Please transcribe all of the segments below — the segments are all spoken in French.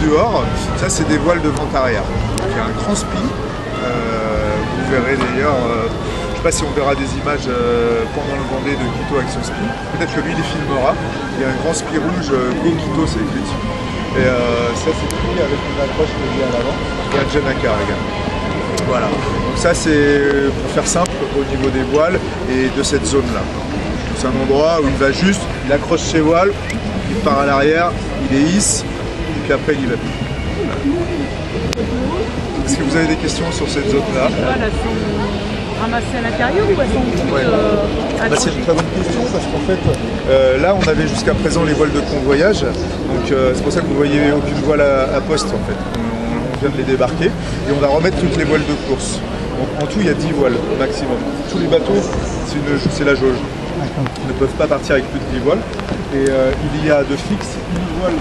dehors, ça c'est des voiles de vente arrière. Donc il y a un grand spi, vous verrez d'ailleurs, je ne sais pas si on verra des images pendant le Vendée de Quito avec son spi, peut-être que lui il les filmera. Il y a un grand spi rouge, Go Quito c'est écrit dessus. Et ça c'est pris avec une accroche que j'ai à l'avant, et un Janaka également. Voilà, donc ça c'est pour faire simple au niveau des voiles et de cette zone là. C'est un endroit où il va juste, il accroche ses voiles, il part à l'arrière, il les hisse, et puis après il y va plus. Voilà. Est-ce que vous avez des questions sur cette zone là? Elles sont ramassées à l'intérieur ou elles sont c'est une très bonne question parce qu'en fait là on avait jusqu'à présent les voiles de convoyage, donc c'est pour ça que vous voyez aucune voile à poste en fait. On vient de les débarquer et on va remettre toutes les voiles de course. Donc en tout il y a 10 voiles au maximum. Tous les bateaux, c'est la jauge. Ils ne peuvent pas partir avec plus de 10 voiles. Et il y a de fixe une voile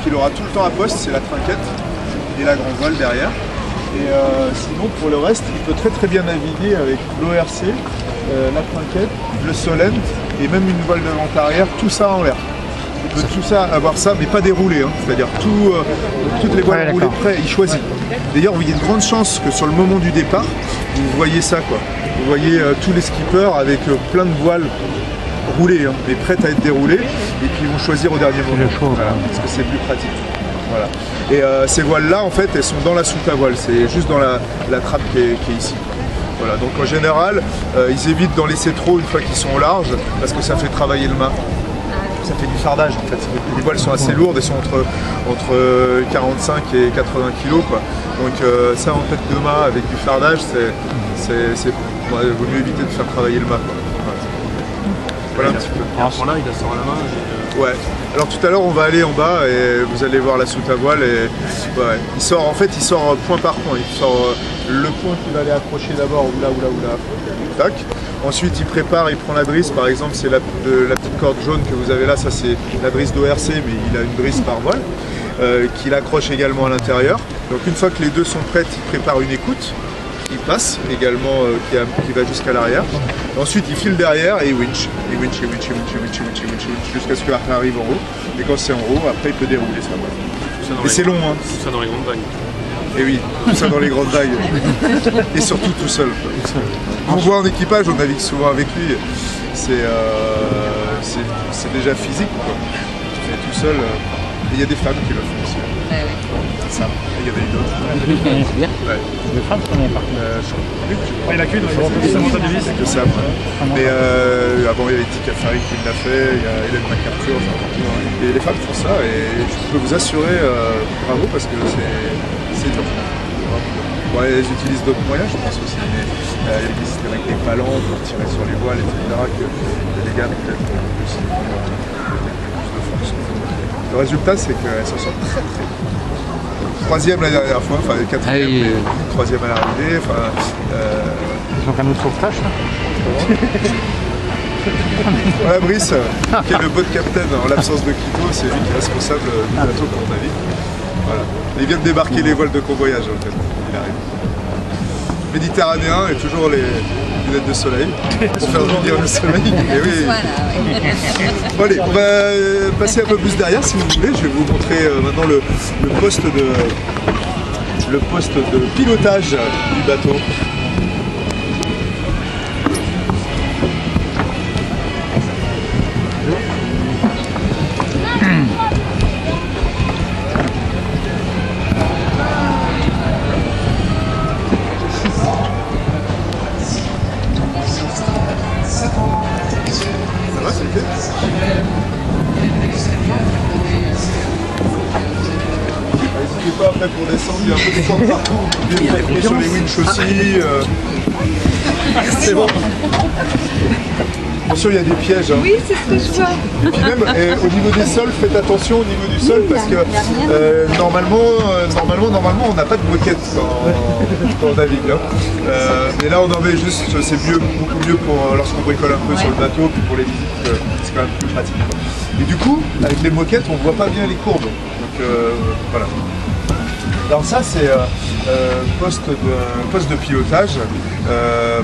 qu'il aura tout le temps à poste, c'est la trinquette et la grande voile derrière. Et sinon pour le reste, il peut très bien naviguer avec l'ORC, la trinquette, le Solent et même une voile de vente arrière, tout ça en l'air. Il peut tout ça avoir ça, mais pas déroulé, hein. C'est-à-dire toutes les voiles roulées près, il choisit. D'ailleurs, il y a une grande chance que sur le moment du départ, vous voyez ça, quoi. Vous voyez tous les skippers avec plein de voiles roulées, hein, mais prêtes à être déroulées, et puis ils vont choisir au dernier moment, voilà, parce que c'est plus pratique. Voilà. Et ces voiles-là, en fait, elles sont dans la soute à voile, c'est juste dans la trappe qui est ici. Voilà, donc en général, ils évitent d'en laisser trop une fois qu'ils sont au large, parce que ça fait travailler le mât. Ça fait du fardage en fait. Les voiles sont assez lourdes, elles sont entre 45 et 80 kg quoi. Donc ça en tête de mât avec du fardage, il vaut mieux éviter de faire travailler le mât quoi. Voilà un petit peu. Alors là il a sort à la main. Ouais. Alors tout à l'heure on va aller en bas et vous allez voir la soute à voile et ouais. Il sort point par point. Il sort le point qu'il va aller accrocher d'abord ou là. Tac. Ensuite il prépare, il prend la drisse, par exemple c'est la petite corde jaune que vous avez là, ça c'est la drisse d'ORC mais il a une drisse par voile, qu'il accroche également à l'intérieur. Donc une fois que les deux sont prêtes, il prépare une écoute, qui passe également, qui va jusqu'à l'arrière. Ensuite il file derrière et il winch, jusqu'à ce que l'arrière arrive en haut. Et quand c'est en haut, après il peut dérouler sa voile. Et c'est long hein. Tout ça dans les grandes vagues. Et oui, tout ça dans les grandes vagues. Et surtout tout seul. On voit en équipage, on navigue souvent avec lui. C'est déjà physique quoi. Mais tout seul. Et il y a des femmes qui le font aussi. Ouais, ouais. Ça. Et il y en a eu d'autres. C'est bien. Ouais. De femmes qu'on avait partout. Il a qu'une, c'est que ça. Mais avant il y avait Tika Fari qui l'a fait, il y a Hélène MacArthur. Et les femmes font ça et je peux vous assurer bravo parce que c'est top. Ouais, elles utilisent d'autres moyens, je pense aussi. Elles existent avec des palans pour tirer sur les voiles, etc. Que les gars peut-être plus de force. Le résultat, c'est qu'elles s'en sortent très bien. Troisième la dernière fois, enfin quatrième, troisième à l'arrivée. Donc un autre sauvetage là. Voilà Brice, qui est le boat captain en l'absence de Quito, c'est lui qui est responsable du bateau pour ta vie. Voilà. Il vient de débarquer les voiles de convoyage en fait. Il arrive. Méditerranéen et toujours les lunettes de soleil pour faire venir le soleil. Et oui. Voilà, ouais. Bon, allez, on va passer un peu plus derrière si vous voulez. Je vais vous montrer maintenant le poste de pilotage du bateau. N'hésitez pas après pour descendre, il y a un peu de temps partout, vous pouvez appuyer sur les winches aussi. C'est bon. Attention, il y a des pièges. Hein. Oui, c'est ce que je vois. Et puis même au niveau des sols, faites attention au niveau du sol parce que normalement on n'a pas de moquette quand on navigue. Hein. Mais là on en met juste, c'est beaucoup mieux pour lorsqu'on bricole un peu sur le bateau, puis pour les visites, c'est quand même plus pratique. Et du coup, avec les moquettes, on voit pas bien les courbes. Donc voilà. Alors ça c'est poste de pilotage,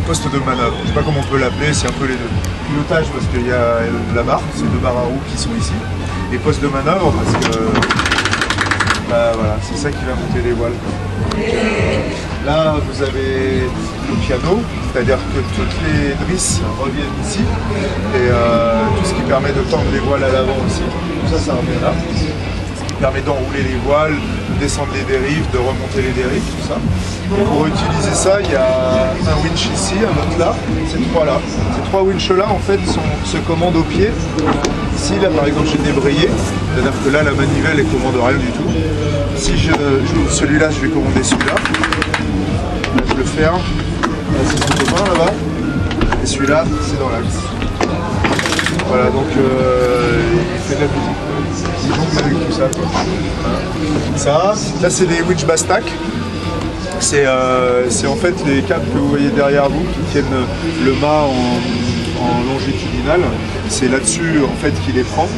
poste de manœuvre. Je ne sais pas comment on peut l'appeler, c'est un peu les deux. Pilotage parce qu'il y a la barre, c'est deux barres à roues qui sont ici. Et poste de manœuvre parce que Voilà, c'est ça qui va monter les voiles. Là, vous avez le piano, c'est-à-dire que toutes les drisses reviennent ici et tout ce qui permet de tendre les voiles à l'avant aussi. Tout ça, ça revient là. Ce qui permet d'enrouler les voiles, de descendre les dérives, de remonter les dérives, tout ça. Et pour utiliser ça, il y a un winch ici, un autre là, ces trois là. Ces trois winches là, en fait, se commandent au pied. Ici, là, par exemple, j'ai débrayé, c'est-à-dire que là, la manivelle, elle commande rien du tout. Si j'ouvre celui-là, je vais commander celui-là. Là, je le ferme. Là, c'est son copain là-bas. Et celui-là, c'est dans l'axe. Voilà, donc il fait de la musique. Il jongle avec tout ça, quoi. Voilà. Ça, là, c'est des winch bastack. C'est en fait les câbles que vous voyez derrière vous qui tiennent le mât en longitudinal. C'est là-dessus en fait qu'il les prend.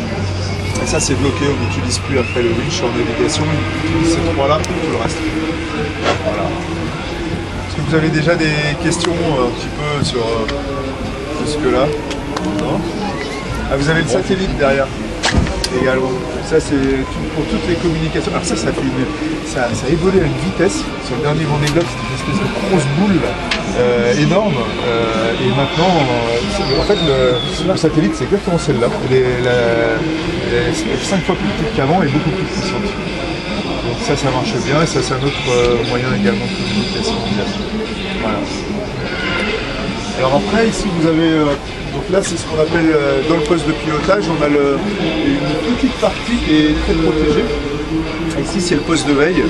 Et ça c'est bloqué, on n'utilise plus après le winch en navigation. On utilise ces trois-là pour tout le reste. Voilà. Est-ce que vous avez déjà des questions un petit peu sur jusque-là? Non. Ah, vous avez le satellite derrière également. Ça c'est pour toutes les communications. Alors ça a évolué à une vitesse. Sur le dernier Vendée Globe, c'était une espèce de grosse boule énorme. Et maintenant, en fait, le satellite, c'est exactement celle-là. Elle est 5 fois plus petite qu'avant et beaucoup plus puissante. Donc ça marche bien. Et ça, c'est un autre moyen également de communication. Voilà. Alors après, ici, vous avez... donc là, c'est ce qu'on appelle, dans le poste de pilotage, on a une petite partie qui est très protégée. Ici, c'est le poste de veille.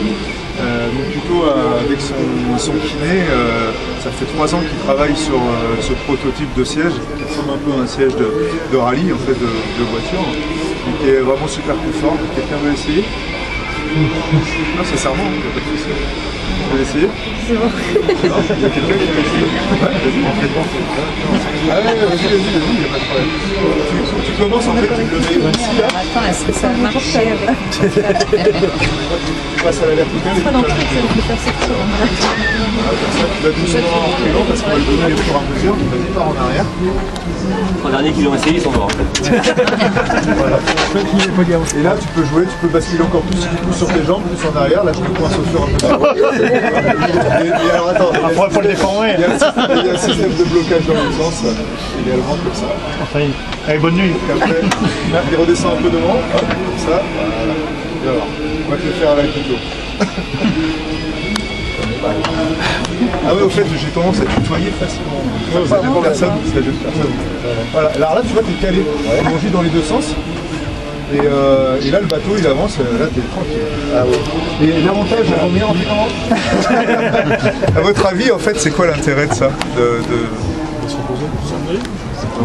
Donc plutôt avec son kiné, ça fait 3 ans qu'il travaille sur ce prototype de siège, qui ressemble un peu à un siège de rallye, en fait, de voiture, et qui est vraiment super confort. Quelqu'un veut essayer? Non, sincèrement, il n'y a pas de souci. Vous voulez essayer? C'est bon. Non, il y a quelqu'un qui veut essayer? Ouais, vas-y. Ah ouais, vas-y, il n'y a pas de problème. Tu commences en fait, tu le mets ici là. Attends, est-ce que ça va marcher avec... Tu passes à la verticale et tu Pas dans le truc, ça me faire sortir. vas doucement en reculant parce qu'on va le donner au fur et à mesure. Vas-y, pars en arrière. Les derniers qui l'ont essayé, ils sont morts en fait. Voilà. Et là, tu peux jouer, tu peux basculer encore plus sur tes jambes, plus en arrière. Là, je te coince au fur et à mesure. Et alors, attends. Après, il faut le déformer. Il y a un système de blocage dans l'autre sens, également comme ça. Enfin, allez, bonne nuit. Et après, il redescend un peu devant, hop, comme ça. Voilà. Et alors, on va te le faire avec le dos. Ah ouais, au fait, j'ai tendance à tutoyer facilement. Ça dépend de personne, ça dépend de personne. Voilà, alors là, tu vois, t'es calé. On vit dans les deux sens. Et là, le bateau, il avance, là, t'es tranquille. Ah ouais. Et l'avantage, on met en temps. À votre avis, en fait, c'est quoi l'intérêt de ça de se reposer?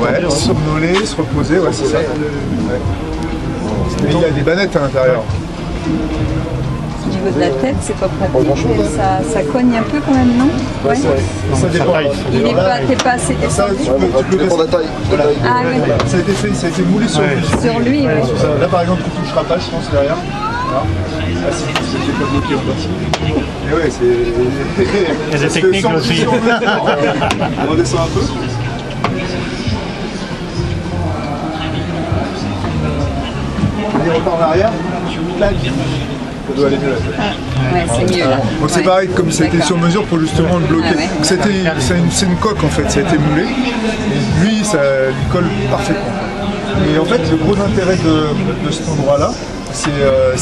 Ouais, somnoler, se reposer, ouais, c'est ça. Ouais. Mais il y a des bannettes à l'intérieur. Au niveau de la tête, c'est pas pratique, mais ça cogne un peu quand même, non? Ouais. Ça dépend. T'es pas assez Ça, descendu. tu peux dépend de la taille. Voilà. Ah oui. Ça a été moulé sur lui. Sur lui, oui. C'est ça. Là, par exemple, tu toucheras pas, je pense, derrière. Voilà. Ah, c'est pas bloqué en bas. Et ouais, c'est... Il y a des techniques aussi. On redescend un peu. Et on repart en arrière. Clac. Ça doit aller mieux là. Ouais, c'est mieux là. Donc c'est pareil, comme ça a été sur mesure pour justement le bloquer. Ah ouais. Donc c'est une coque en fait, ça a été moulé. Et lui, ça lui colle parfaitement. Et en fait, le gros intérêt de cet endroit-là, c'est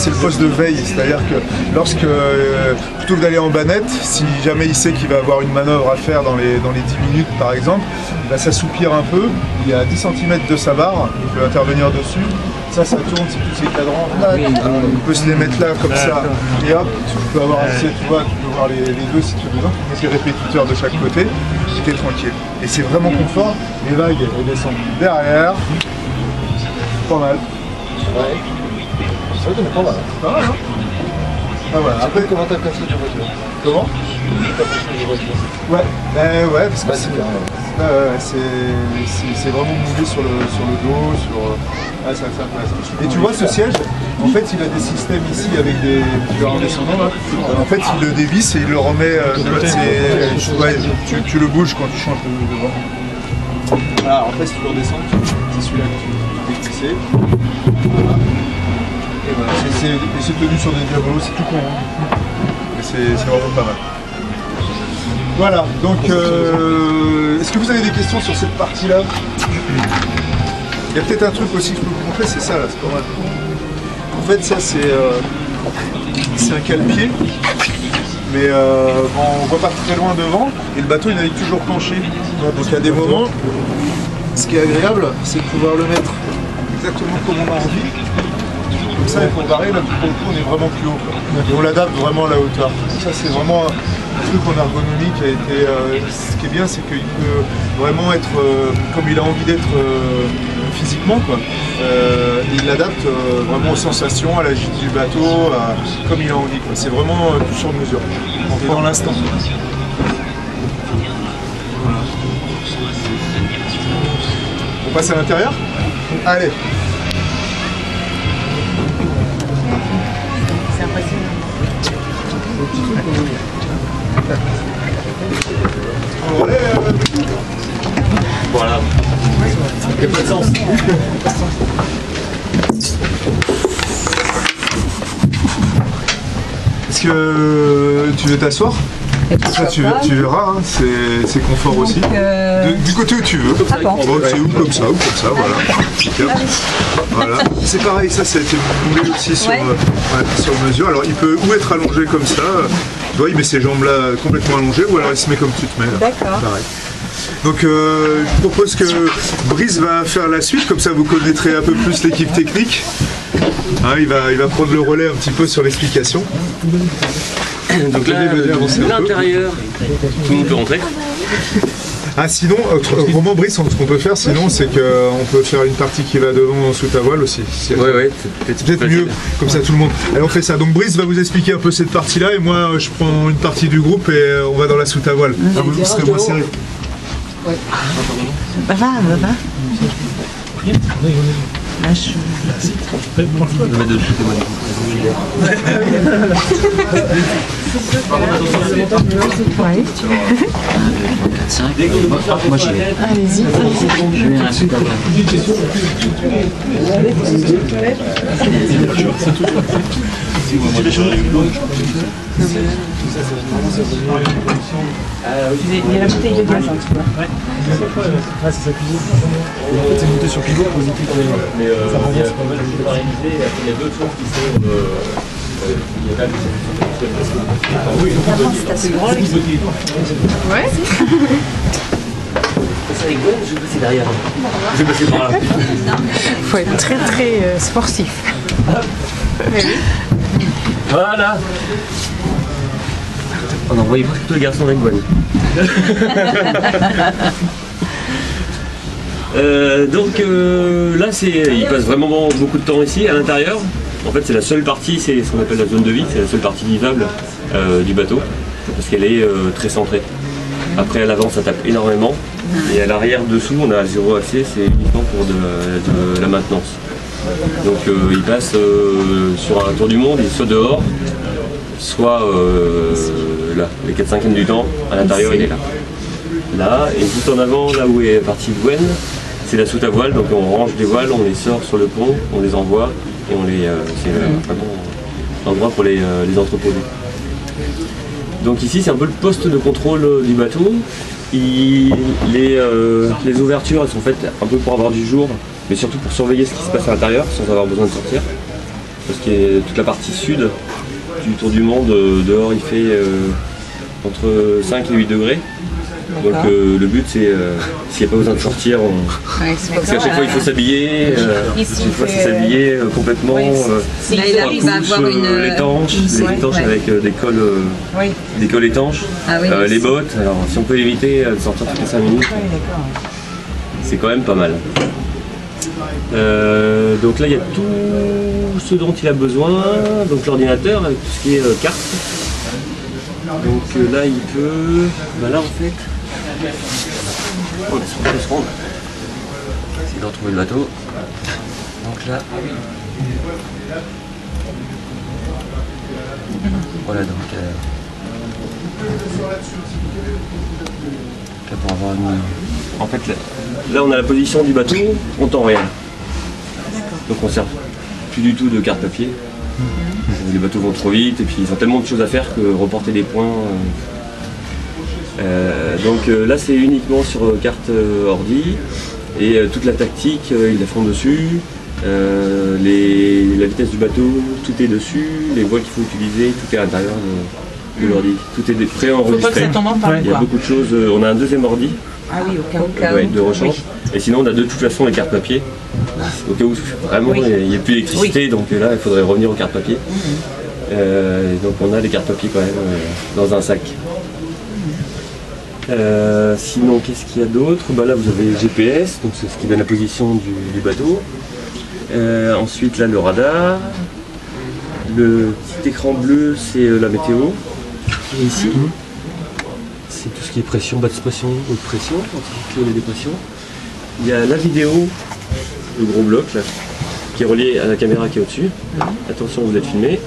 le poste de veille. C'est-à-dire que lorsque, plutôt que d'aller en banette, si jamais il sait qu'il va avoir une manœuvre à faire dans les 10 minutes par exemple, il va s'assoupir un peu. Il y a 10 cm de sa barre, il peut intervenir dessus. Ça tourne, c'est tous ces cadrans. On peut se les mettre là comme ça. Et hop, tu peux avoir accès, tu vois, tu peux voir les deux si tu veux. Tu mets tes répétiteurs de chaque côté, et t'es tranquille. Et c'est vraiment confort. Les vagues, elles descendent derrière. Pas mal. Ouais. C'est vrai qu'on est pas mal. Pas mal, hein. Ah, voilà. Après, comment t'as apprécié la voiture? Comment? T'as apprécié la voiture? Ouais, ouais, parce que c'est vraiment moulé sur le dos, sur... Ah, ça intéressant. Et tu vois, ce siège, en fait, il a des systèmes ici avec des... Tu verras en descendant là. En fait, il le dévisse et il le remet de l'autre. Ouais, tu le bouges quand tu changes de devant. Voilà, en fait, si tu le redescends, c'est celui-là que tu fais glisser. Voilà. Et voilà, c'est tenu sur des diabolos, c'est tout con. Hein. Mais c'est vraiment pas mal. Voilà, donc est-ce que vous avez des questions sur cette partie-là? Il y a peut-être un truc aussi que je peux vous montrer, c'est ça là, c'est pas mal. En fait, ça c'est un cale-pied, mais on voit pas très loin devant, et le bateau il navigue toujours penché. Donc il y a des moments, ce qui est agréable, c'est de pouvoir le mettre exactement comme on a envie. Comme ça, et pour barrer, là, pour le coup, on est vraiment plus haut. Quoi. Et on l'adapte vraiment à la hauteur. Ça, c'est vraiment un truc en ergonomie qui a été... ce qui est bien, c'est qu'il peut vraiment être comme il a envie d'être physiquement, quoi. Il l'adapte vraiment aux sensations, à la gîte du bateau, comme il a envie. C'est vraiment tout sur mesure. On est dans l'instant. Voilà. On passe à l'intérieur? Allez. C'est impressionnant. Voilà. Il n'y a pas de sens. Est-ce que tu veux t'asseoir? Ça, tu verras, hein, c'est confort aussi. Du côté où tu veux. Ah bon. C'est où comme ça, voilà. Voilà. C'est pareil, ça a été moulé aussi sur mesure. Alors il peut ou être allongé comme ça, tu vois, il met ses jambes là complètement allongées, ou alors il se met comme tu te mets là. D'accord. Pareil. Donc je propose que Brice va faire la suite, comme ça vous connaîtrez un peu plus l'équipe technique. Hein, il va prendre le relais un petit peu sur l'explication. Donc là, l'intérieur, tout le monde peut rentrer. Ah sinon, autrement Brice, ce qu'on peut faire sinon, c'est qu'on peut faire une partie qui va devant sous ta voile aussi. Ouais, c'est peut-être mieux, comme ça tout le monde. Allez, on fait ça. Donc Brice va vous expliquer un peu cette partie-là, et moi je prends une partie du groupe et on va dans la sous ta voile. Vous serez moins serré. Ouais. Va. Là, je vais mettre de l'autre Moi j'y vais. Allez-y. Je vais un super. Il y a la bouteille de gaz en dessous. Ouais, c'est sa cuisine. En fait, c'est monté sur pivot pour éviter que ça renverse. Il y a d'autres choses qui sont. Il y a quand même des C'est grand. Ouais. Ça rigole, je vais passer derrière. Je vais passer par là. Il faut être très très sportif. Voilà. On envoie presque tous les garçons avec Gwen. Donc là, il passe vraiment beaucoup de temps ici, à l'intérieur. En fait, c'est la seule partie, c'est ce qu'on appelle la zone de vie, c'est la seule partie vivable du bateau, parce qu'elle est très centrée. Après, à l'avant, ça tape énormément, et à l'arrière, dessous, on a 0 accès, c'est uniquement pour de la maintenance. Donc il passe sur un tour du monde, il soit dehors, soit là, les 4/5 du temps, à l'intérieur il est là. Là, et tout en avant, là où est partie Gwen, c'est la soute à voile, donc on range des voiles, on les sort sur le pont, on les envoie, et on les c'est vraiment l'endroit pour les entreposer. Donc ici c'est un peu le poste de contrôle du bateau. Les ouvertures elles sont faites un peu pour avoir du jour, mais surtout pour surveiller ce qui se passe à l'intérieur sans avoir besoin de sortir. Parce que toute la partie sud du tour du monde, dehors il fait entre 5 et 8 degrés. Donc le but c'est s'il n'y a pas besoin de sortir, parce qu'à chaque fois il faut s'habiller, chaque fois c'est s'habiller complètement, là il arrive à avoir une étanche, avec des cols étanches, les bottes, alors si on peut éviter de sortir toutes les 5 minutes, c'est quand même pas mal. Donc là il y a tout ce dont il a besoin, donc l'ordinateur avec tout ce qui est carte. Donc là il peut, là en fait, laisse rendre. C'est de retrouver le bateau. Donc là, voilà donc là pour avoir une... En fait là on a la position du bateau en temps réel. Donc on ne sert plus du tout de carte papier. Les bateaux vont trop vite et puis ils ont tellement de choses à faire que reporter des points. Donc là c'est uniquement sur carte ordi et toute la tactique ils la font dessus. La vitesse du bateau, tout est dessus, les voiles qu'il faut utiliser, tout est à l'intérieur de l'ordi. Tout est préenregistré. Faut pas que ça tombe en panne, Il y a quoi. beaucoup de choses. On a un deuxième ordi Ah oui, au cas où. de rechange. Et sinon on a de toute façon les cartes papier. Au cas où vraiment il n'y a plus d'électricité, donc là il faudrait revenir aux cartes papier. Donc on a les cartes papier quand même dans un sac. Sinon qu'est-ce qu'il y a d'autre? Là vous avez le GPS, donc c'est ce qui donne la position du bateau. Ensuite là le radar. Le petit écran bleu c'est la météo. Et ici c'est tout ce qui est pression, basse pression, haute pression, anti-cyclone et dépression. Il y a la vidéo, le gros bloc là, qui est relié à la caméra qui est au-dessus. Attention, vous êtes filmé.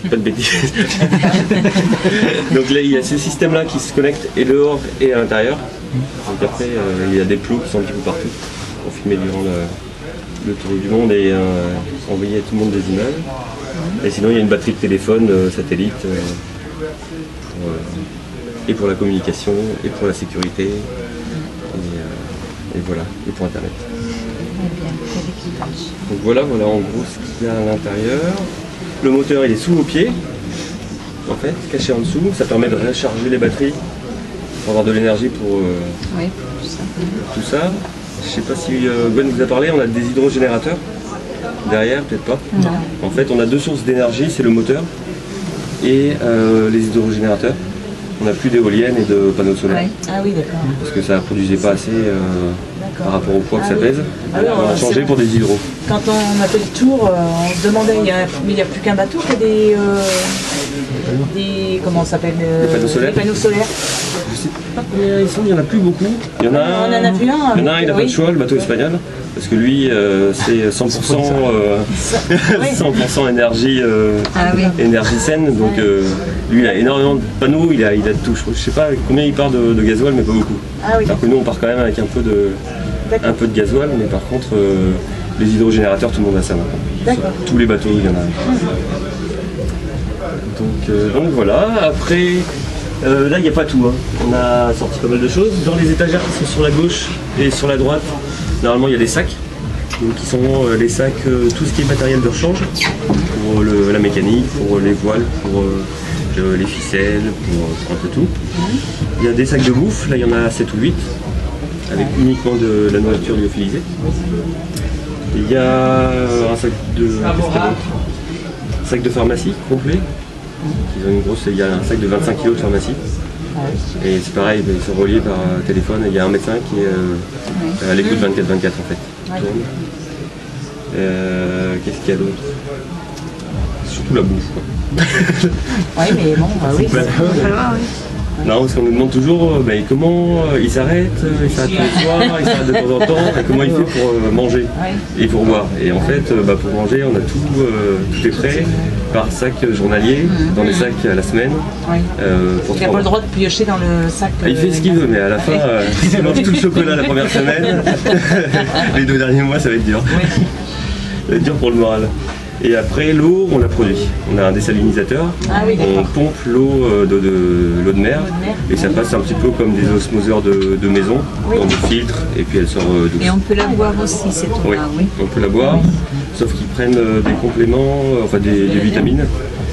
Pas de bêtises. Donc là, il y a ce système-là qui se connecte et dehors et à l'intérieur. Donc après, il y a des plots qui sont un petit peu partout pour filmer durant le tour du monde et envoyer à tout le monde des images. Et sinon, il y a une batterie de téléphone satellite et pour la communication et pour la sécurité. Et voilà, et pour Internet. Donc voilà en gros ce qu'il y a à l'intérieur. Le moteur il est sous vos pieds, en fait, caché en dessous. Ça permet de recharger les batteries pour avoir de l'énergie pour tout ça. Je sais pas si Gwen vous a parlé, on a des hydrogénérateurs derrière, peut-être pas. Non. En fait on a deux sources d'énergie, c'est le moteur et les hydrogénérateurs. On n'a plus d'éoliennes et de panneaux solaires. Ah oui, d'accord. Parce que ça ne produisait pas assez par rapport au poids que ça oui. pèse. Alors, on a changé pour des hydros. Quand on a fait le tour, on se demandait, mais il n'y a plus qu'un bateau qui a des comment ça s'appelle Des panneaux solaires. Des panneaux solaires. Je sais pas combien ils sont, il n'y en a plus beaucoup. Il y en a un, On en a vu un. il y en a un, il n'a pas oui. de choix, le bateau espagnol. Parce que lui, c'est 100%, 100% énergie, énergie saine. Donc lui, il a énormément de panneaux, il a de tout. Je ne sais pas combien il part de gasoil, mais pas beaucoup. Ah oui. Alors que nous, on part quand même avec un peu de gasoil, mais par contre, les hydrogénérateurs, tout le monde a ça maintenant. D'accord. Tous les bateaux, il y en a. Donc voilà, après, là il n'y a pas tout, hein. On a sorti pas mal de choses. Dans les étagères qui sont sur la gauche et sur la droite, normalement il y a des sacs. Donc qui sont les sacs, tout ce qui est matériel de rechange, pour la mécanique, pour les voiles, pour les ficelles, pour un peu tout. Il y a des sacs de bouffe, là il y en a 7 ou 8, avec uniquement de la nourriture lyophilisée. Il y a un sac de... qu'est-ce qu'il y a d'autre ? Un sac de pharmacie complet. Ils ont une grosse, il y a un sac de 25 kg de pharmacie. Et c'est pareil, ils sont reliés par téléphone. Il y a un médecin qui est à l'écoute 24/24 en fait. Qui tourne. Qu'est-ce qu'il y a d'autre? Surtout la bouffe. Oui, mais bon, oui. Non, parce qu'on nous demande toujours comment il s'arrête tous les soirs, il s'arrête de temps en temps, et comment il fait pour manger et pour boire. Et en fait, pour manger, on a tout est prêt par sac journalier, dans les sacs à la semaine. Pour Il n'a pas le droit de piocher dans le sac. Il fait ce qu'il veut, mais à la fin, il mange tout le chocolat la première semaine. Les 2 derniers mois, ça va être dur. Ça va être dur pour le moral. Et après, l'eau, on la produit. On a un désalinisateur, on pompe l'eau de mer, et ça passe un petit peu comme des osmoseurs de maison, dans des filtres, et puis elle sort douce. Et on peut la boire aussi, cette eau-là, oui. On peut la boire, sauf qu'ils prennent des compléments, enfin des vitamines,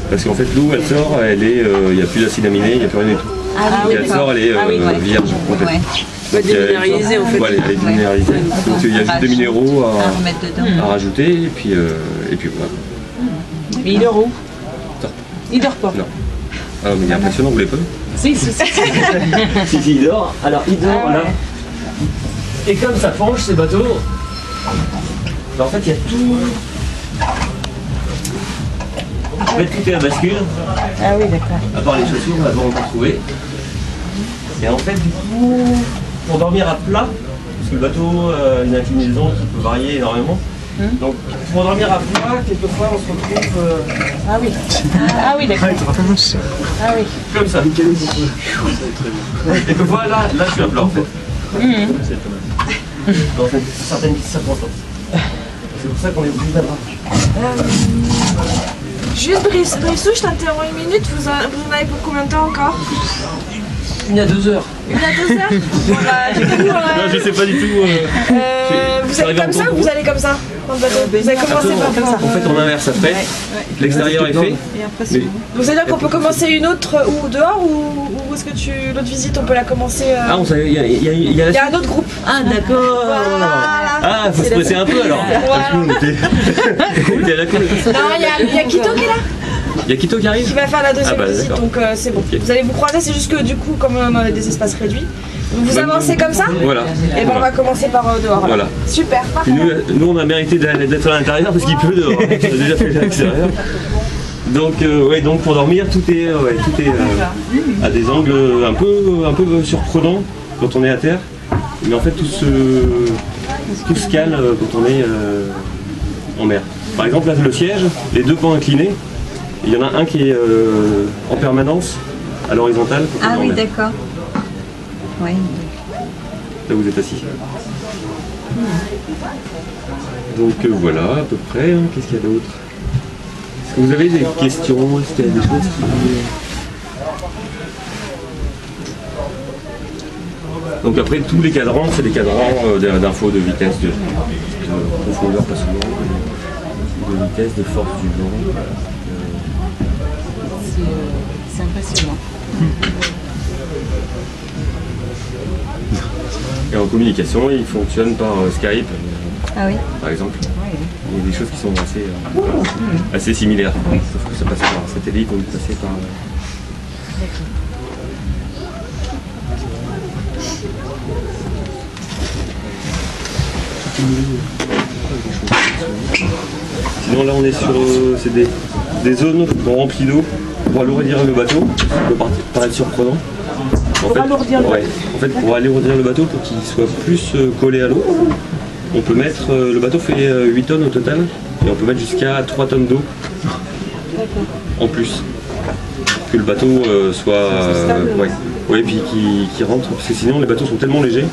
parce qu'en fait l'eau, elle sort, il n'y a plus d'acide aminé, il n'y a plus rien du tout. Et elle sort, elle est vierge, complète. Elle est déminéralisée, au fait. Voilà, elle est déminéralisée. Donc il y a juste des minéraux à rajouter, et puis voilà. Mais il dort où? Il dort pas. Non. Ah mais il est impressionnant, vous voulez pas? Si. Si, il dort. Alors il dort là. Et comme ça penche ces bateaux, en fait il y a tout. En fait tout est à bascule. Ah oui, d'accord. À part les chaussures, on va devoir en retrouver. Et en fait du coup, pour dormir à plat, parce que le bateau a une inclinaison qui peut varier énormément. Donc pour dormir à plat, quelquefois on se retrouve Ah oui, d'accord. Ah oui. comme ça. Quelquefois là je suis à plat en fait. Dans certaines circonstances. C'est pour ça qu'on est obligé d'avoir Juste Brissou, je t'interromps une minute, vous en avez pour combien de temps encore? Il y a 2 heures. Il y a 2 heures. Bon, bah, du coup, Non, je sais pas du tout. vous allez comme ça ou vous allez comme ça? Vous avez commencé par ça. En fait, on inverse après. L'extérieur est fait. Mais Donc ça veut dire qu'on peut commencer une autre ou dehors ou est-ce que l'autre visite on peut la commencer ah, il y a Il y a un autre groupe. Ah, d'accord. Voilà. Ah, faut se presser un peu alors. Voilà. T'es d'accord. Non, il y a Kito qui est là. Il y a Kito qui arrive? Qui va faire la deuxième visite, d'accord. donc c'est bon. Ok. Vous allez vous croiser, c'est juste que du coup, comme on a des espaces réduits, vous avancez comme ça. Voilà. Et ben on va commencer par dehors. alors. Voilà. Super, parfait. Et nous, on a mérité d'être à l'intérieur parce qu'il pleut dehors. On a déjà fait à l'extérieur. Donc, ouais, donc pour dormir, tout est à des angles un peu surprenants quand on est à terre. Mais en fait, tout se cale quand on est en mer. Par exemple, là, le siège, les 2 pans inclinés, il y en a un qui est en permanence à l'horizontale. quand on Ah est en oui, mer. d'accord. Oui. Là, vous êtes assis. Donc voilà, à peu près. Hein. Qu'est-ce qu'il y a d'autre? Est-ce que vous avez des questions? Est-ce qu'il y a des choses Donc après, tous les cadrans, c'est des cadrans d'infos, de vitesse, de profondeur, pas souvent, de vitesse, de force du vent. C'est impressionnant. Et en communication, ils fonctionnent par Skype, Ah oui. par exemple. Il y a des choses qui sont assez similaires. Sauf que ça passe par satellite, on est passé par... Sinon là on est sur c'est des zones remplies d'eau pour alourdir le bateau. Ça peut paraître surprenant. En fait, pour alourdir le bateau, pour qu'il soit plus collé à l'eau, on peut mettre, le bateau fait 8 tonnes au total, et on peut mettre jusqu'à 3 tonnes d'eau en plus. Pour que le bateau soit... ouais, puis qui rentre, parce que sinon les bateaux sont tellement légers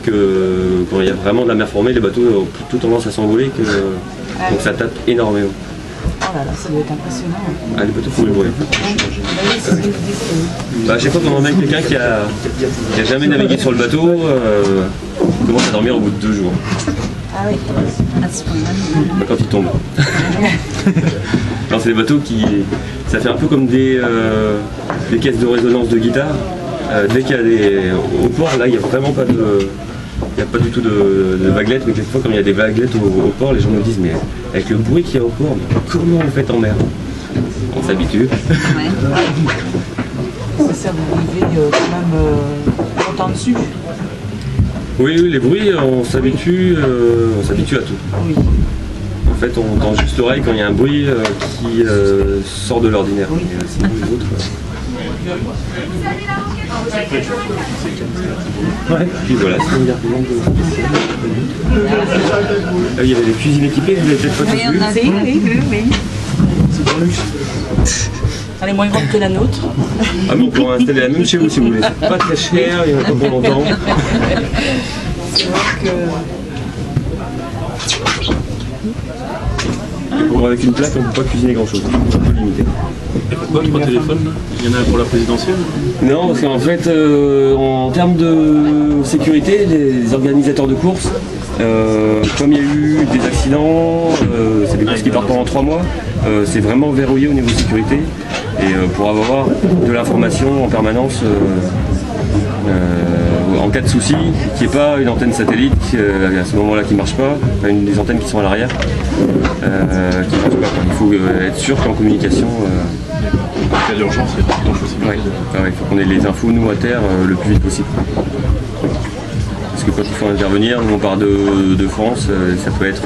que quand il y a vraiment de la mer formée, les bateaux ont plutôt tendance à s'envoler, donc ça tape énormément. Oh là là, ça doit être impressionnant. Ah, les bateaux font du bruit. Bah, à chaque fois qu'on emmène quelqu'un qui a jamais navigué sur le bateau, il commence à dormir au bout de 2 jours. Ah oui. À ce point-là. Bah, quand il tombe. Alors c'est des bateaux qui... Ça fait un peu comme des caisses de résonance de guitare. Dès qu'il y a des... Au port, là, il n'y a vraiment pas de... Il n'y a pas du tout de vaguelettes, mais quelquefois, quand il y a des vaguelettes au port, les gens me disent, mais avec le bruit qu'il y a au port, mais comment vous faites en mer? On s'habitue. Ouais. C'est ça, vous vivez quand même longtemps dessus. Oui, les bruits, on s'habitue à tout. Oui. En fait, on entend juste l'oreille quand il y a un bruit qui sort de l'ordinaire. Oui. Mais sinon, les autres... Ouais, puis voilà, sinon il y a rien de... Il y avait des cuisines équipées, vous n'avez peut-être pas Oui, tous vu. on a vu. Oui. C'est bon luxe. Elle est moins grande que la nôtre. Ah mais on peut en installer la même chez vous si vous voulez. C'est pas très cher, il n'y en a pas pour longtemps. C'est vrai que... Bon, avec une plaque, on ne peut pas cuisiner grand-chose. C'est un peu limité. Et pourquoi 3 téléphones là? Il y en a pour la présidentielle? Non, parce qu'en fait, en termes de sécurité, les organisateurs de courses, comme il y a eu des accidents, c'est des courses qui partent pendant 3 mois, c'est vraiment verrouillé au niveau sécurité. Et pour avoir de l'information en permanence, en cas de souci, qu'il n'y ait pas une antenne satellite à ce moment-là qui ne marche pas, enfin, des antennes qui sont à l'arrière, qui ne marchent pas. Il faut être sûr qu'en communication... En cas d'urgence, il y a tout le temps possible. Il faut qu'on ait les infos, nous, à terre, le plus vite possible. Parce que quand il faut intervenir, nous on part de France, ça peut être...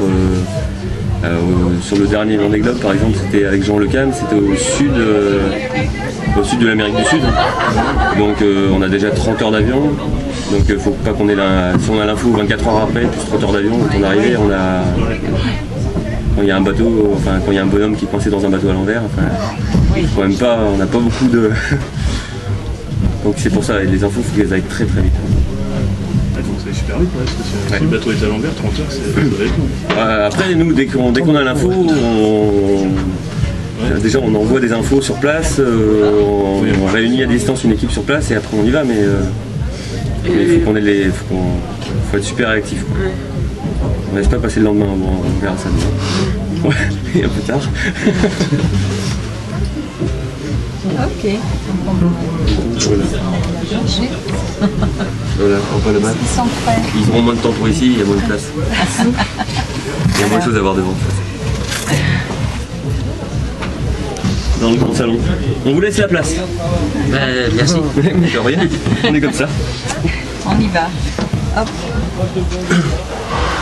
sur le dernier Vendée Globe, par exemple, c'était avec Jean Lecam, c'était au sud de l'Amérique du Sud. Donc on a déjà 30 heures d'avion. Donc il ne faut pas qu'on ait si on a l'info 24 heures après, plus 30 heures d'avion, quand on est arrivé, quand il y a un bateau, enfin quand il y a un bonhomme qui est coincé dans un bateau à l'envers, enfin, quand même pas, on n'a pas beaucoup de... Donc c'est pour ça, les infos, il faut qu'elles aillent très très vite. Donc ça va super vite, parce que si le bateau est à l'envers, 30 heures, ça va être long. Après, nous, dès qu'on a l'info, Déjà, on envoie des infos sur place, on réunit à distance une équipe sur place et après on y va, mais il faut faut être super réactif. Quoi. On ne laisse pas passer le lendemain, bon, on verra ça demain. Ouais, et un peu tard. Ok. Voilà. Voilà, on va le mat. Ils sont prêts. Ils auront moins de temps pour ici, il y a moins de place. Il y a moins de choses à voir devant. Dans le grand salon. On vous laisse la place. Merci. De rien, on est comme ça. On y va. Hop.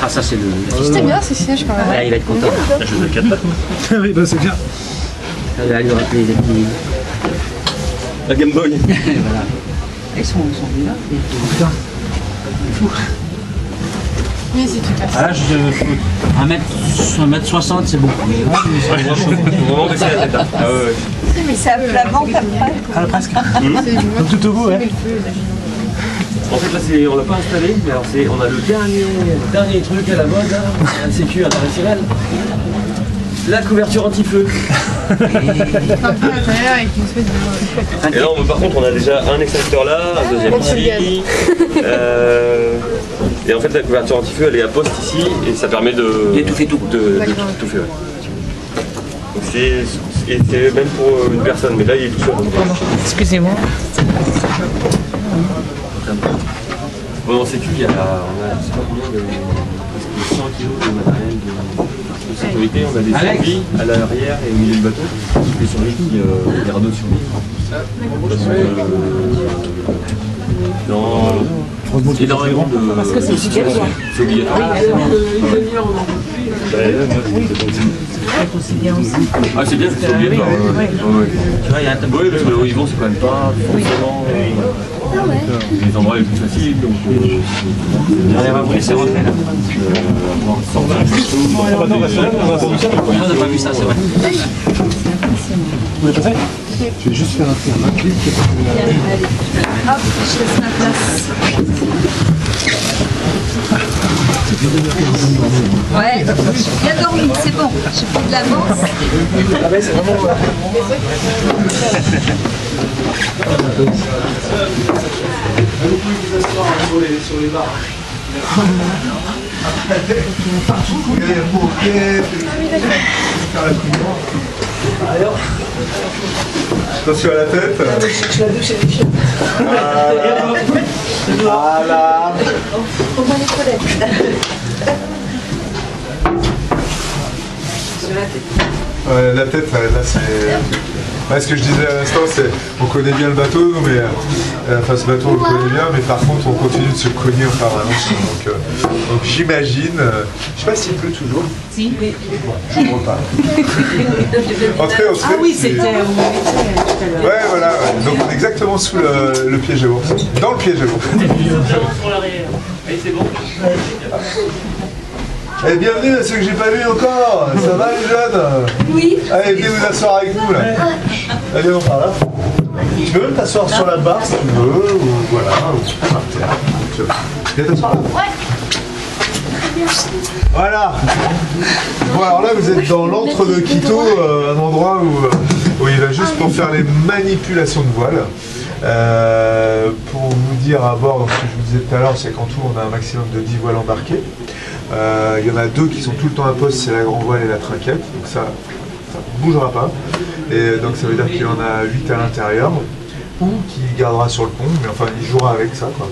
Ah, ça, c'est le. C'était bien ces sièges quand même. Là, il va être content. La chose à 4 pattes. Oui, bah c'est bien. Il va nous rappeler les petits. La Game Boy. Voilà. Ils sont là. Putain. Oui, si tu casses. Ah, là, 1m60, c'est bon. Faut vraiment baisser la tête. Hein. Ah ouais. Mais ça la vente après. Ah, presque. Comme tout au bout, ouais. En fait, là, on l'a pas installé, mais alors on a le dernier truc à la mode, hein, la sécu internationale. La couverture anti-feu. Un peu à l'intérieur avec une espèce de. Et là, par contre, on a déjà un extincteur là, un deuxième ici. Et en fait, la couverture anti-feu, elle est à poste ici, et ça permet d'étouffer tout. d'étouffer, ouais. Donc c'est même pour une personne, mais là, il est tout seul. Excusez-moi. Bon, dans sécu, on a je sais pas combien presque 100 kg de matériel de sécurité. On a des survies à l'arrière et au milieu du bateau. Les survies, des radeaux de survie. Énormément de. Parce que c'est obligatoire. C'est obligatoire. Ah, c'est bien, c'est obligatoire. Tu vois, il y a un tableau. Oui, parce que le Yvon, c'est quand même pas forcément. Les endroits les plus faciles, donc Allez, on va vous laisser rentrer là. On n'a pas vu ça, c'est vrai. Vous l'avez pas fait? Je vais juste faire un clic. Allez. Hop, je laisse ma place. Ouais, j'ai bien dormi, c'est bon. J'ai pris de l'avance. Ah ouais, c'est vraiment... sur les barres. Attention à la tête. Voilà. Au moins les toilettes. Sur la tête. Ouais, la tête, là c'est... Ouais, ce que je disais à l'instant, c'est on connaît bien le bateau, mais enfin ce bateau on le connaît bien, mais par contre on continue de se cogner en permanence. Donc j'imagine, je sais pas s'il pleut toujours. Si, oui. Je ne vois pas. Entrez. Ah oui, c'était où on était tout à l'heure. Ouais, voilà. Ouais. Donc on est exactement sous le piège à ours. Dans le piège à ours. Allez, c'est bon. Et bienvenue à ceux que j'ai pas vus encore. Ça va les jeunes? Oui. Allez, venez vous asseoir avec nous là. Allez, on par là. Tu peux même t'asseoir sur la barre si tu veux, ou voilà, ou par terre. Viens t'asseoir là. Ouais. Voilà. Bon alors là vous êtes dans l'antre de Quito, un endroit où il va juste pour faire les manipulations de voile. Pour vous dire à bord, ce que je vous disais tout à l'heure, c'est qu'en tout on a un maximum de 10 voiles embarquées. Il y en a 2 qui sont tout le temps à poste, c'est la grand voile et la trinquette, donc ça ne bougera pas. Et donc ça veut dire qu'il y en a 8 à l'intérieur, ou qui gardera sur le pont, mais enfin il jouera avec ça, quoi.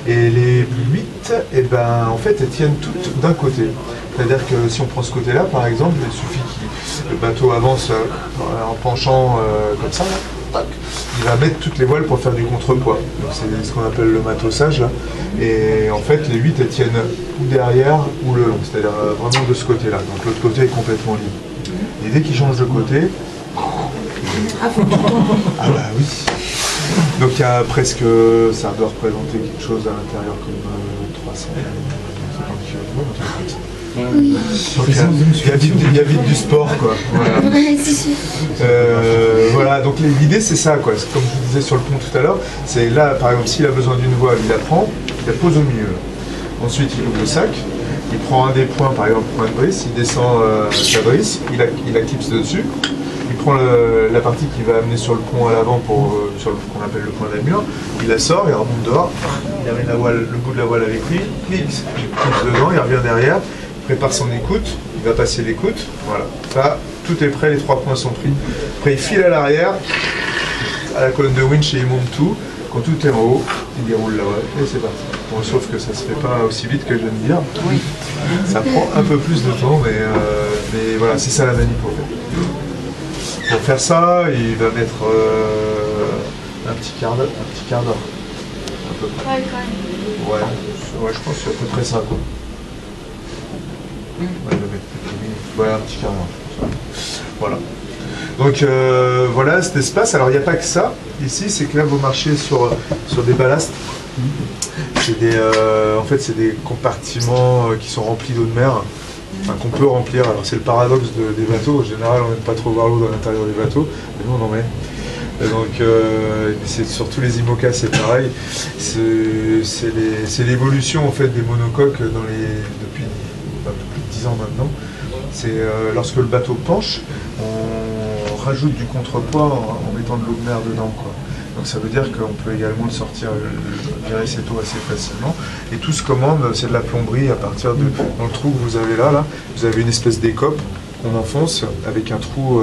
Et les 8, eh ben, en fait elles tiennent toutes d'un côté. C'est-à-dire que si on prend ce côté-là par exemple, il suffit que le bateau avance en penchant comme ça, là. Il va mettre toutes les voiles pour faire du contrepoids. Donc c'est ce qu'on appelle le matossage là. Et en fait les 8 elles tiennent ou derrière ou le long, c'est-à-dire vraiment de ce côté-là. Donc l'autre côté est complètement libre. Et dès qu'il change de côté, ah bah oui. Donc il y a presque, ça doit représenter quelque chose à l'intérieur comme 350 kg. Donc il y a vite du sport quoi. Voilà, voilà donc l'idée c'est ça quoi. Comme je vous disais sur le pont tout à l'heure, c'est là par exemple s'il a besoin d'une voile, il la prend, il la pose au milieu. Ensuite il ouvre le sac, il prend un des points, par exemple point de brisse, il descend sa brisse, il la clipse dessus, il prend la partie qui va amener sur le pont à l'avant, sur le qu'on appelle le point d'amure, il la sort, il remonte dehors, il amène le bout de la voile avec lui, il clique dedans, il revient derrière, il prépare son écoute, il va passer l'écoute, voilà. Là, tout est prêt, les 3 points sont pris. Après, il file à l'arrière, à la colonne de winch et il monte tout. Quand tout est en haut, il déroule la voile et c'est parti. Bon, sauf que ça se fait pas aussi vite que je viens de dire. Oui. Ça prend un peu plus de temps, mais voilà, c'est ça la manip en fait. Pour faire ça, il va mettre un petit quart d'heure. À peu près. Ouais, je pense que c'est à peu près ça. Quoi. Ouais, il va mettre quelques minutes. Ouais, un petit quart d'heure. Voilà. Donc voilà cet espace. Alors il n'y a pas que ça. Ici, c'est que là vous marchez sur des ballasts. En fait, c'est des compartiments qui sont remplis d'eau de mer, enfin, qu'on peut remplir. Alors c'est le paradoxe des bateaux. En général, on n'aime pas trop voir l'eau dans l'intérieur des bateaux, mais nous on en met. Et donc c'est sur tous les IMOCA, c'est pareil. C'est l'évolution en fait des monocoques depuis un peu plus de 10 ans maintenant. C'est lorsque le bateau penche, on rajoute du contrepoids en mettant de l'eau de mer dedans, quoi. Donc ça veut dire qu'on peut également le sortir, virer cette eau assez facilement. Et tout se commande, c'est de la plomberie à partir dans le trou que vous avez là, vous avez une espèce d'écope qu'on enfonce avec un trou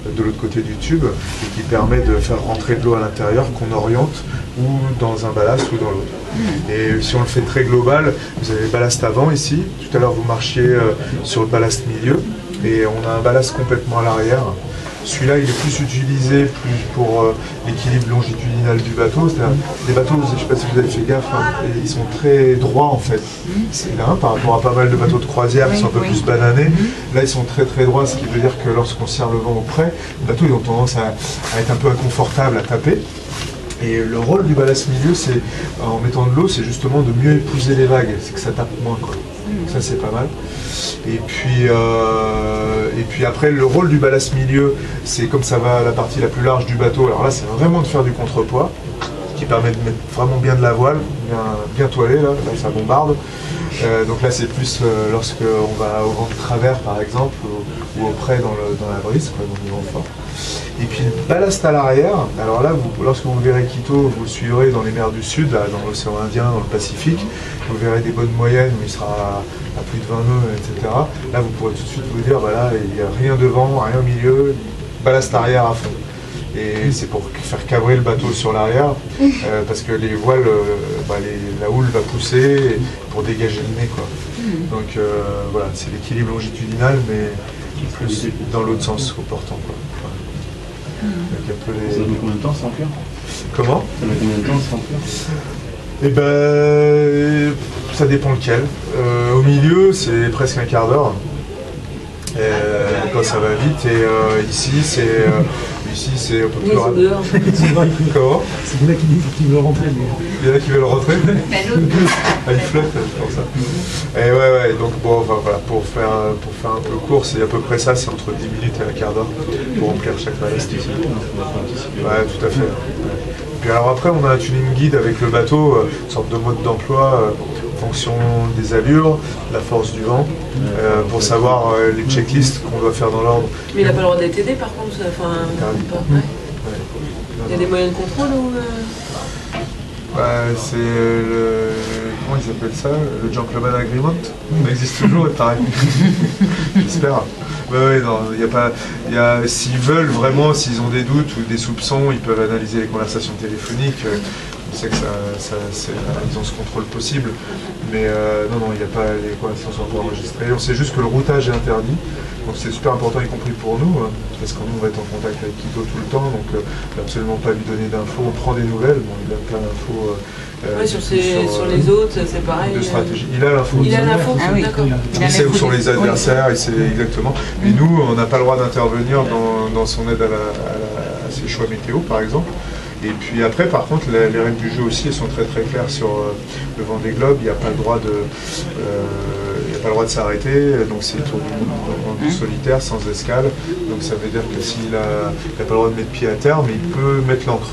de l'autre côté du tube et qui permet de faire rentrer de l'eau à l'intérieur qu'on oriente ou dans un ballast ou dans l'autre. Et si on le fait très global, vous avez le ballast avant ici, tout à l'heure vous marchiez sur le ballast milieu et on a un ballast complètement à l'arrière. Celui-là, il est plus utilisé pour l'équilibre longitudinal du bateau. C'est-à-dire, les bateaux, je ne sais pas si vous avez fait gaffe, hein, ils sont très droits en fait. C'est là, par rapport à pas mal de bateaux de croisière qui sont un peu plus bananés. Là, ils sont très très droits, ce qui veut dire que lorsqu'on serre le vent auprès, les bateaux ils ont tendance à être un peu inconfortables à taper. Et le rôle du ballast milieu, c'est en mettant de l'eau, c'est justement de mieux épouser les vagues, c'est que ça tape moins, quoi. Ça c'est pas mal. Et puis après, le rôle du ballast milieu, c'est comme ça va la partie la plus large du bateau. Alors là, c'est vraiment de faire du contrepoids, qui permet de mettre vraiment bien de la voile, bien toilé, là ça bombarde. Donc là, c'est plus lorsqu'on va au vent de travers, par exemple, ou auprès dans la brise, quoi, dans le vent fort. Et puis le ballast à l'arrière, alors là, lorsque vous verrez Quito, vous le suivrez dans les mers du Sud, là, dans l'océan Indien, dans le Pacifique, vous verrez des bonnes moyennes où il sera à plus de 20 nœuds, etc. Là, vous pourrez tout de suite vous dire, voilà, il n'y a rien devant, rien au milieu, ballast arrière à fond. Et c'est pour faire cabrer le bateau sur l'arrière, parce que les voiles, la houle va pousser pour dégager le nez, quoi. Donc voilà, c'est l'équilibre longitudinal, mais plus dans l'autre sens, au portant, quoi. Donc, Ça met combien de temps sans cuire? Comment? Ça met combien de temps sans cuire? Eh ben, ça dépend lequel. Au milieu, c'est presque un quart d'heure. Quand ça va vite, et ici, c'est un peu plus rapide. Comment? C'est là qui veut rentrer. Il y en a qui veulent rentrer? Ah, il flotte, pour ça. Et ouais, donc bon, enfin, voilà, pour faire un peu court, c'est à peu près ça, c'est entre 10 minutes et un quart d'heure pour remplir chaque ballast. Ouais, tout à fait. Et puis alors après, on a un tuning guide avec le bateau, une sorte de mode d'emploi en fonction des allures, la force du vent, pour savoir les checklists qu'on doit faire dans l'ordre. Mais il n'a pas le droit d'être aidé par contre, enfin, ouais. Il y a des moyens de contrôle ou c'est le... Comment ils appellent ça? Le Gentleman Agreement? Ça existe toujours, pareil. J'espère. Ouais, non, il n'y a pas... s'ils veulent vraiment, s'ils ont des doutes ou des soupçons, ils peuvent analyser les conversations téléphoniques. On sait que ils ont ce contrôle possible. Mais non, il n'y a pas... Les conversations sont pas enregistrées. On sait juste que le routage est interdit. Donc c'est super important, y compris pour nous, hein, parce que nous on va être en contact avec Quito tout le temps, donc absolument pas lui donner d'infos. On prend des nouvelles, bon, il a plein d'infos. Sur les autres, c'est pareil. De stratégie. Il a l'info. Il a l'info, d'accord. Il sait où sont les adversaires, il sait exactement. Mais nous, on n'a pas le droit d'intervenir dans son aide à ses choix météo, par exemple. Et puis après, par contre, les règles du jeu aussi, elles sont très très claires sur le Vendée Globe. Il n'y a pas le droit de s'arrêter, donc c'est tour du monde en solitaire, sans escale. Donc ça veut dire que s'il n'a pas le droit de mettre pied à terre, mais il peut mettre l'ancre.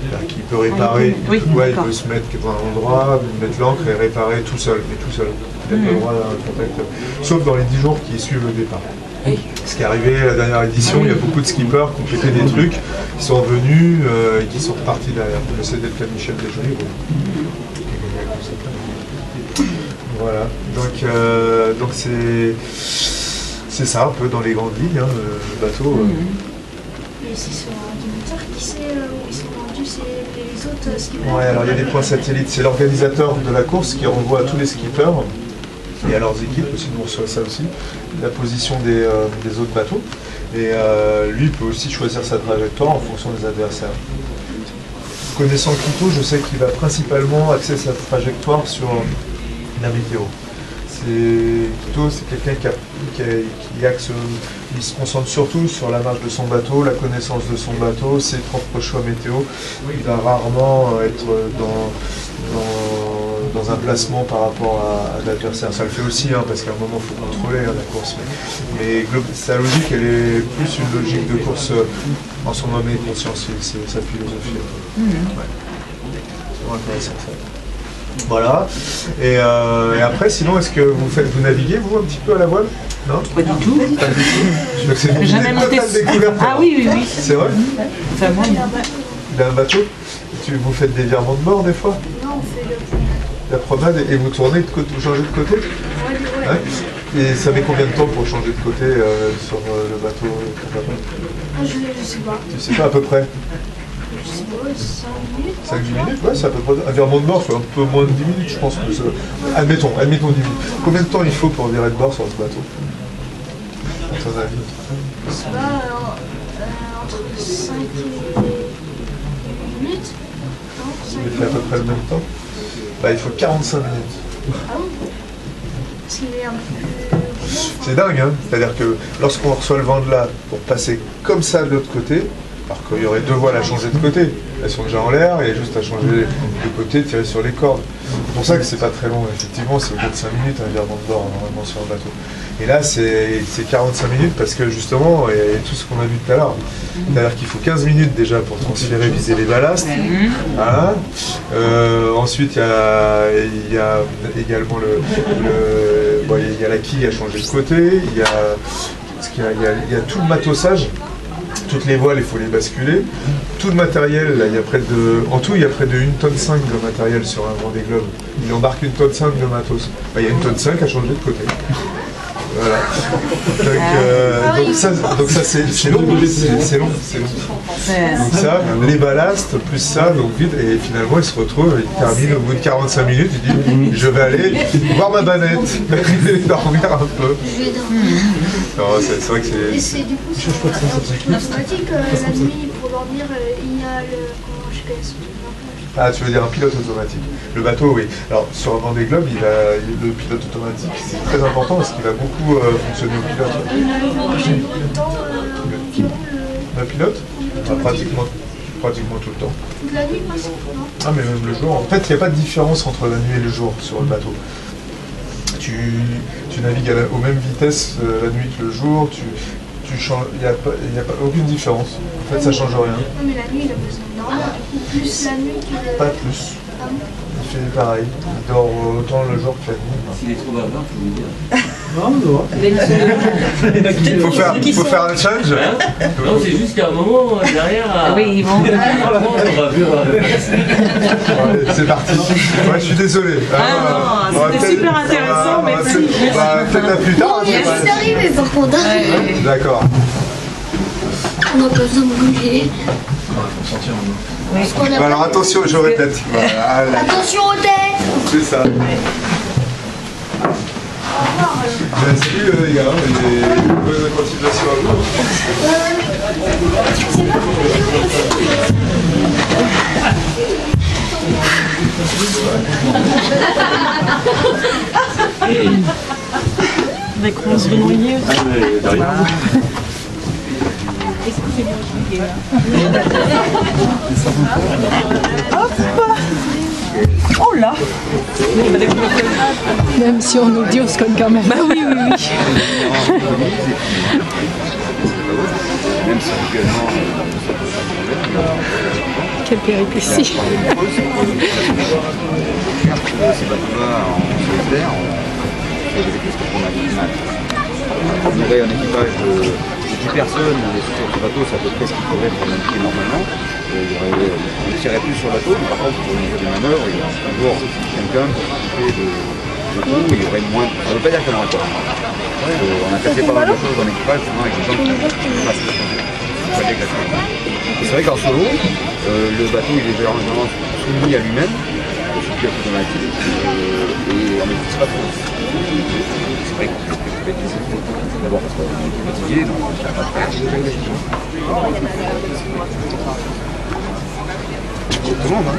C'est-à-dire qu'il peut réparer, il peut se mettre dans un endroit, mettre l'ancre et réparer tout seul, mais tout seul. Il n'a pas le droit d'un contact, sauf dans les 10 jours qui suivent le départ. Ce qui est arrivé à la dernière édition, il y a beaucoup de skippers qui ont pété des trucs, qui sont revenus et qui sont repartis derrière. C'est Delta Michel Desjolies. Voilà, donc c'est ça un peu dans les grandes lignes, hein, le bateau. Et c'est sur ordinateur, qui sait où ils sont vendus, c'est les autres skippers? Ouais, alors il y a des points satellites, c'est l'organisateur de la course qui renvoie à tous les skippers et à leurs équipes aussi, nous on reçoit ça aussi, la position des autres bateaux. Et lui peut aussi choisir sa trajectoire en fonction des adversaires. Connaissant Quito, je sais qu'il va principalement axer sa trajectoire sur la météo. Quito, c'est quelqu'un qui axe, il se concentre surtout sur la marche de son bateau, la connaissance de son bateau, ses propres choix météo. Il va rarement être dans un placement par rapport à l'adversaire. Ça le fait aussi, hein, parce qu'à un moment, il faut contrôler la course. Mais sa logique, elle est plus une logique de course en son âme et conscience, c'est sa philosophie. Ouais. C'est intéressant ça. Voilà. Et après, sinon, est-ce que vous naviguez, vous, un petit peu à la voile? Non? Pas du tout. Pas du tout. Donc c'est Jamais monté. Ah oui, oui, oui. C'est vrai? Enfin, moi, il a un bateau? Vous faites des virements de bord des fois? Non, on fait la promenade et vous tournez de côté, vous changez de côté? Ouais. Et ça met combien de temps pour changer de côté sur le bateau? Je sais pas. Tu sais pas à peu près? Je sais pas, 5 minutes. 5-10 minutes, ouais, c'est à peu près. Un virement de bord, il faut un peu moins de 10 minutes, je pense. Admettons 10 minutes. Combien de temps il faut pour virer de bord sur ce bateau? À ton avis? Ça va entre 5 et 8 minutes. Il fait à peu près le même temps? Bah, il faut 45 minutes. Ah bon? Parce qu'il est un peu plus... C'est dingue, hein? C'est-à-dire que lorsqu'on reçoit le vent de là, pour passer comme ça de l'autre côté, alors qu'il y aurait deux voiles à changer de côté. Elles sont déjà en l'air, il y a juste à changer de côté, tirer sur les cordes. C'est pour ça que c'est pas très long, effectivement, c'est au-delà de 5 minutes un virement de bord normalement sur un bateau. Et là, c'est 45 minutes parce que justement, il y a tout ce qu'on a vu tout à l'heure. C'est-à-dire qu'il faut 15 minutes déjà pour transférer, viser les ballasts. Voilà. Ensuite, il y a également il y a la quille à changer de côté, il y a tout le matossage. Toutes les voiles, il faut les basculer. Tout le matériel, là, en tout, il y a près de 1,5 tonne de matériel sur un Vendée Globe. Il embarque 1,5 tonne de matos. Il y a 1,5 tonne à changer de côté. Voilà. Donc ça c'est long, c'est long. Donc ça, les ballasts, plus ça, donc vite, et finalement il se retrouve, il termine au bout de 45 minutes, il dit je vais aller voir ma banette, et dormir un peu. C'est vrai que c'est... Et c'est du coup, c'est automatique, la nuit pour dormir, il y a le... Comment je fais? Ah, tu veux dire un pilote automatique. Le bateau, oui. Alors, sur un Vendée Globe, le pilote automatique, c'est très important parce qu'il va beaucoup fonctionner au pilote. Le pilote pratiquement tout le temps. De la nuit, presque, non? Ah, mais même le jour. En fait, il n'y a pas de différence entre la nuit et le jour sur le bateau. Tu navigues aux mêmes vitesses la nuit que le jour, il n'y a pas aucune différence. En fait, ça ne change rien. Non, mais la nuit, il a besoin de dormir. Plus la nuit que... Pas plus. Il fait pareil. Il dort autant le jour que la nuit. S'il est trop bavard, il faut lui dire. Non. Faut faire un challenge. Non, c'est juste qu'à un moment, derrière... Oui, ils vont... C'est parti. Ouais, je suis désolé. C'était super intéressant, merci. Peut-être à plus tard. On est juste arrivé par contre. D'accord. On n'a pas besoin de bouger. Alors attention, je répète. Voilà. Attention aux têtes. C'est ça. Salut les gars, et bonne continuation à vous. Avec Rose Renoyer aussi. Hop. Oh là. Même si on nous dit on se cogne quand même. Bah oui, oui, oui. Quelle péripétie. Ces bateaux-là en solitaire, c'est des pistes qu'on a du mal. On aurait un équipage de 10 personnes sur ce bateau, c'est à peu près ce qu'il faudrait pour naviguer normalement. On ne tirerait plus sur le bateau, mais par contre, au niveau des manœuvres, il y a toujours quelqu'un pour s'occuper de tout, il y aurait moins. Ça ne veut pas dire qu'il y en aurait pas. On a cassé pas mal de choses dans l'équipage, justement, avec les gens qui passent le c'est vrai qu'en solo, le bateau il est généralement soumis à lui-même, soumis à automatique, et on n'utilise pas trop. C'est vrai qu'on peut être d'abord parce qu'on est fatigué, donc on ne cherche pas à faire. Tout le monde, hein.